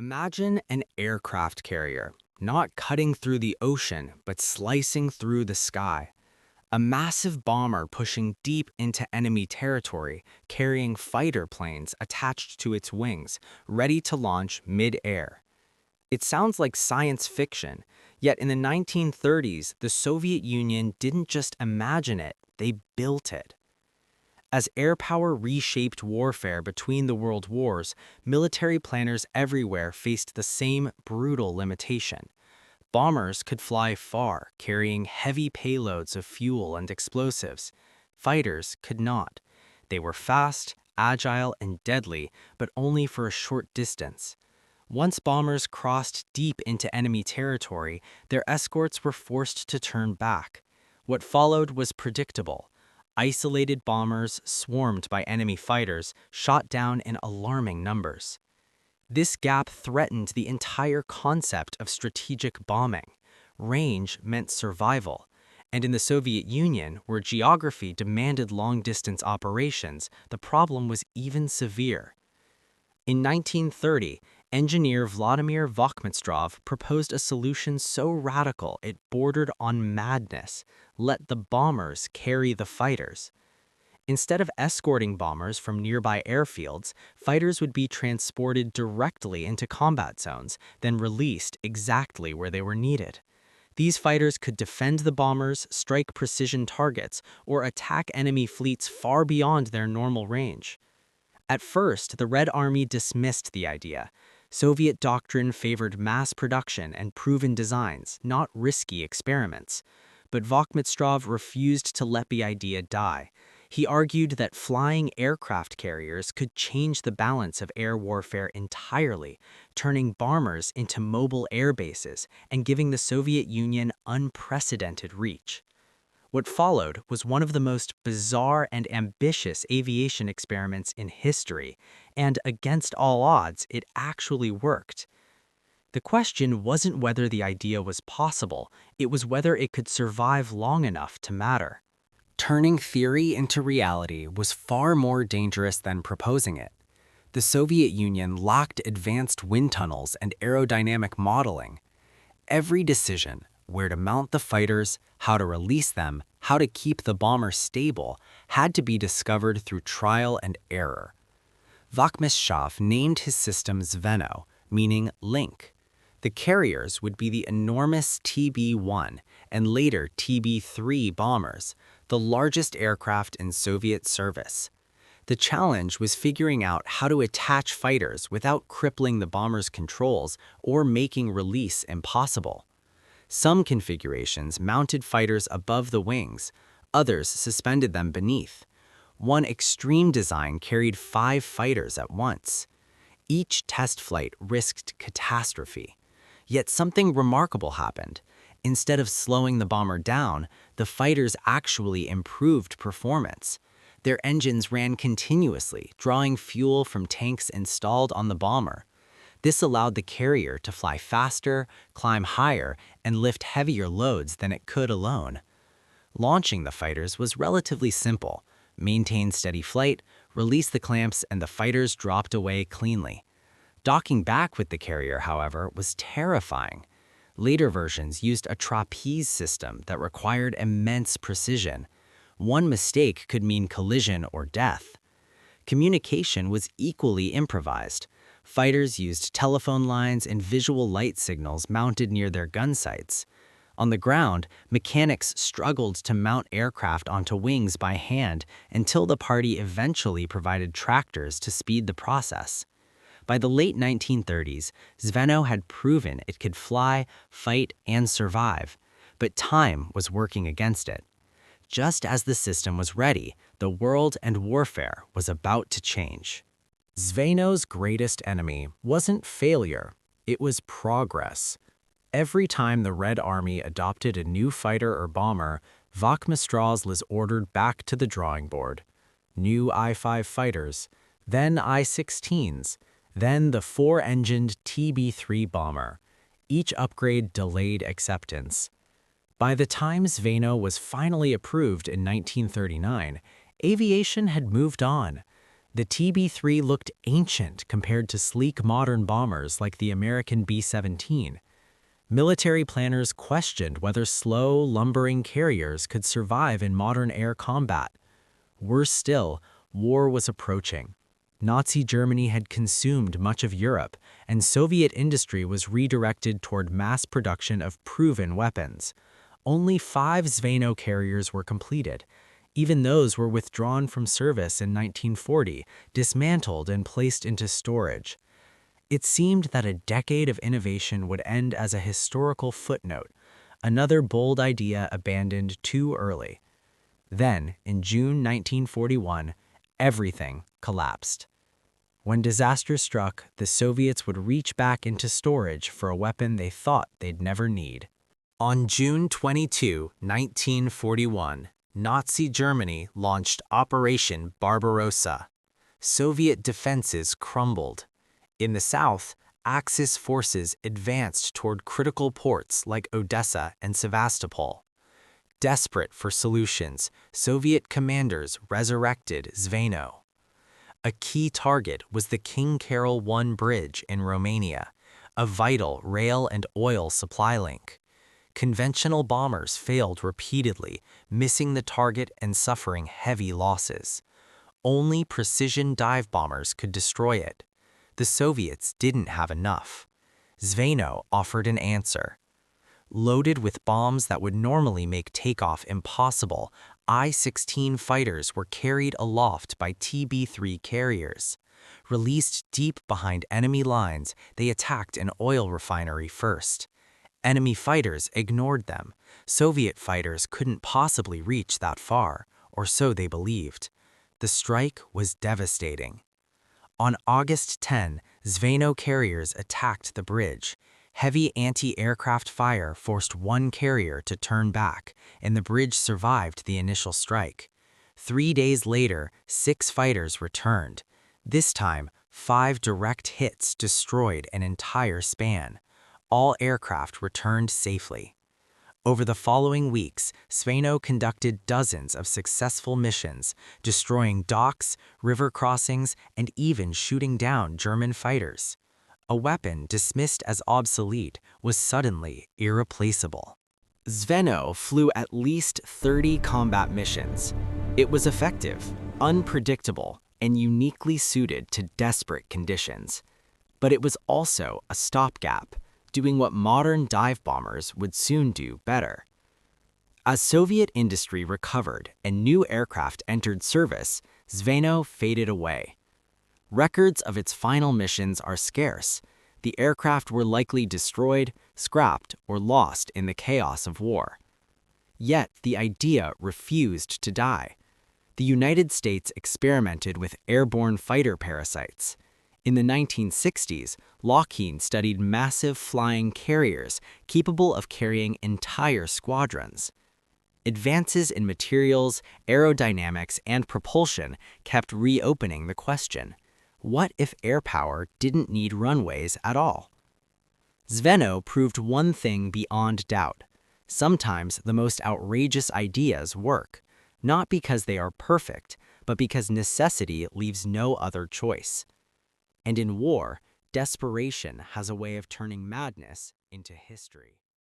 Imagine an aircraft carrier, not cutting through the ocean, but slicing through the sky. A massive bomber pushing deep into enemy territory, carrying fighter planes attached to its wings, ready to launch mid-air. It sounds like science fiction, yet in the 1930s, the Soviet Union didn't just imagine it, they built it. As air power reshaped warfare between the world wars, military planners everywhere faced the same brutal limitation. Bombers could fly far, carrying heavy payloads of fuel and explosives. Fighters could not. They were fast, agile, and deadly, but only for a short distance. Once bombers crossed deep into enemy territory, their escorts were forced to turn back. What followed was predictable. Isolated bombers, swarmed by enemy fighters, shot down in alarming numbers. This gap threatened the entire concept of strategic bombing. Range meant survival, and in the Soviet Union, where geography demanded long-distance operations, the problem was even severe. In 1930, engineer Vladimir Vakhmistrov proposed a solution so radical it bordered on madness: let the bombers carry the fighters. Instead of escorting bombers from nearby airfields, fighters would be transported directly into combat zones, then released exactly where they were needed. These fighters could defend the bombers, strike precision targets, or attack enemy fleets far beyond their normal range. At first, the Red Army dismissed the idea. Soviet doctrine favored mass production and proven designs, not risky experiments. But Vakhmistrov refused to let the idea die. He argued that flying aircraft carriers could change the balance of air warfare entirely, turning bombers into mobile air bases and giving the Soviet Union unprecedented reach. What followed was one of the most bizarre and ambitious aviation experiments in history, and against all odds, it actually worked. The question wasn't whether the idea was possible, it was whether it could survive long enough to matter. Turning theory into reality was far more dangerous than proposing it. The Soviet Union lacked advanced wind tunnels and aerodynamic modeling. Every decision, where to mount the fighters, how to release them, how to keep the bomber stable, had to be discovered through trial and error. Vakhmistrov named his system Zveno, meaning link. The carriers would be the enormous TB-1 and later TB-3 bombers, the largest aircraft in Soviet service. The challenge was figuring out how to attach fighters without crippling the bomber's controls or making release impossible. Some configurations mounted fighters above the wings, others suspended them beneath. One extreme design carried 5 fighters at once. Each test flight risked catastrophe. Yet something remarkable happened. Instead of slowing the bomber down, the fighters actually improved performance. Their engines ran continuously, drawing fuel from tanks installed on the bomber. This allowed the carrier to fly faster, climb higher, and lift heavier loads than it could alone. Launching the fighters was relatively simple. Maintain steady flight, release the clamps, and the fighters dropped away cleanly. Docking back with the carrier, however, was terrifying. Later versions used a trapeze system that required immense precision. One mistake could mean collision or death. Communication was equally improvised. Fighters used telephone lines and visual light signals mounted near their gun sights. On the ground, mechanics struggled to mount aircraft onto wings by hand until the party eventually provided tractors to speed the process. By the late 1930s, Zveno had proven it could fly, fight, and survive, but time was working against it. Just as the system was ready, the world and warfare was about to change. Zveno's greatest enemy wasn't failure, it was progress. Every time the Red Army adopted a new fighter or bomber, Vakhmistrov was ordered back to the drawing board. New I-5 fighters, then I-16s, then the 4-engined TB-3 bomber. Each upgrade delayed acceptance. By the time Zveno was finally approved in 1939, aviation had moved on. The TB-3 looked ancient compared to sleek modern bombers like the American B-17. Military planners questioned whether slow, lumbering carriers could survive in modern air combat. Worse still, war was approaching. Nazi Germany had consumed much of Europe, and Soviet industry was redirected toward mass production of proven weapons. Only 5 Zveno carriers were completed. Even those were withdrawn from service in 1940, dismantled and placed into storage. It seemed that a decade of innovation would end as a historical footnote, another bold idea abandoned too early. Then, in June 1941, everything collapsed. When disaster struck, the Soviets would reach back into storage for a weapon they thought they'd never need. On June 22, 1941, Nazi Germany launched Operation Barbarossa. Soviet defenses crumbled. In the south, Axis forces advanced toward critical ports like Odessa and Sevastopol. Desperate for solutions, Soviet commanders resurrected Zveno. A key target was the King Carol I bridge in Romania, a vital rail and oil supply link. Conventional bombers failed repeatedly, missing the target and suffering heavy losses. Only precision dive bombers could destroy it. The Soviets didn't have enough. Zveno offered an answer. Loaded with bombs that would normally make takeoff impossible, I-16 fighters were carried aloft by TB-3 carriers. Released deep behind enemy lines, they attacked an oil refinery first. Enemy fighters ignored them. Soviet fighters couldn't possibly reach that far, or so they believed. The strike was devastating. On August 10, Zveno carriers attacked the bridge. Heavy anti-aircraft fire forced one carrier to turn back, and the bridge survived the initial strike. 3 days later, 6 fighters returned. This time, 5 direct hits destroyed an entire span. All aircraft returned safely. Over the following weeks, Zveno conducted dozens of successful missions, destroying docks, river crossings, and even shooting down German fighters. A weapon dismissed as obsolete was suddenly irreplaceable. Zveno flew at least 30 combat missions. It was effective, unpredictable, and uniquely suited to desperate conditions. But it was also a stopgap, doing what modern dive bombers would soon do better. As Soviet industry recovered and new aircraft entered service, Zveno faded away. Records of its final missions are scarce. The aircraft were likely destroyed, scrapped, or lost in the chaos of war. Yet the idea refused to die. The United States experimented with airborne fighter parasites. In the 1960s, Lockheed studied massive flying carriers capable of carrying entire squadrons. Advances in materials, aerodynamics, and propulsion kept reopening the question: what if air power didn't need runways at all? Zveno proved one thing beyond doubt. Sometimes the most outrageous ideas work, not because they are perfect, but because necessity leaves no other choice. And in war, desperation has a way of turning madness into history.